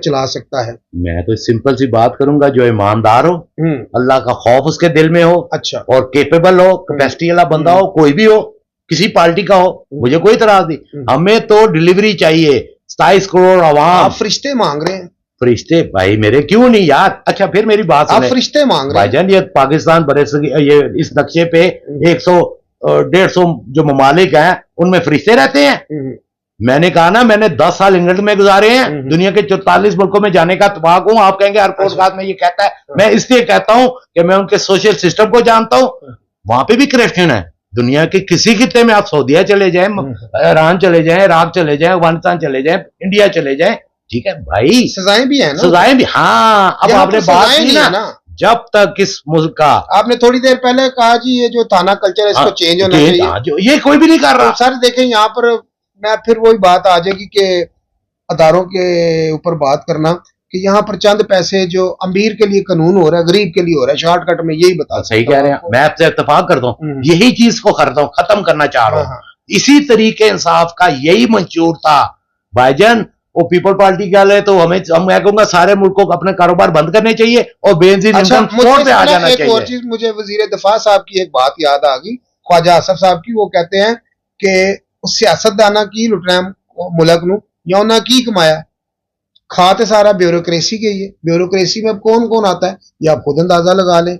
چلا سکتا ہے؟ میں تو سمپل سی بات کروں گا، جو ایماندار ہو، اللہ کا خوف اس کے دل میں ہو، اچھا، اور کیپیبل ہو، کیپیسٹی والا بندہ ہو، کوئی بھی ہو، کسی پارٹی کا ہو، مجھے کوئی اعتراض نہیں. ہمیں تو ڈلیوری چاہیے. 27 کروڑ عوام. آپ فرشتے مانگ رہے ہیں؟ فرشتے بھائی میرے کیوں نہیں یار. اچھا پھر میری بات آپ سنیں. فرشتے مانگ رہے بھائی ہیں؟ جان یہ پاکستان یہ اس نقشے پہ 100-150 جو ممالک ہیں ان میں فرشتے رہتے ہیں. میں نے کہا نا میں نے 10 سال انگلینڈ میں گزارے ہیں، دنیا کے 44 ملکوں میں جانے کا اتفاق ہوں. آپ کہیں گے ہر پوڈ کاسٹ میں یہ کہتا ہے، میں اس لیے کہتا ہوں کہ میں ان کے سوشل سسٹم کو جانتا ہوں. وہاں پہ بھی کرپشن ہے. دنیا کے کسی خطے میں آپ سعودیہ چلے جائیں، ایران چلے جائیں، عراق چلے جائیں، افغانستان چلے جائیں، انڈیا چلے جائیں، ٹھیک ہے بھائی، سزائیں بھی ہیں نا، سزائیں بھی. ہاں اب آپ نے بات کی نا، جب تک اس ملک کا، آپ نے تھوڑی دیر پہلے کہا جی یہ جو تھانہ کلچر ہے اس کو چینج ہونا چاہیے، یہ کوئی بھی نہیں کر رہا. سر دیکھیں یہاں پر میں پھر وہی بات آ جائے گی کہ اداروں کے اوپر بات کرنا کہ یہاں پر چند پیسے جو امیر کے لیے قانون ہو رہا ہے غریب کے لیے ہو رہا ہے. شارٹ کٹ میں یہی بتا. صحیح کہہ رہے ہیں، میں آپ سے اتفاق کرتا ہوں، یہی چیز کو ختم کرنا چاہ رہا ہوں. اسی طریقے انصاف کا یہی منشور تھا بھائی جان. وہ پیپل پارٹی کیا لے تو میں کہوں گا سارے ملکوں کو اپنے کاروبار بند کرنے چاہیے اور بینزین انکم سپورٹ پہ آ جانا چاہیے. ایک اور چیز مجھے وزیر دفاع صاحب کی ایک بات یاد آ گئی، خواجہ آصف صاحب کی. وہ کہتے ہیں کہ سیاست دانا کی لٹنا ملک نو یا انہاں کی کمایا کھاتے سارا بیوروکریسی کے. یہ بیوروکریسی میں کون کون آتا ہے یہ آپ خود اندازہ لگا لیں.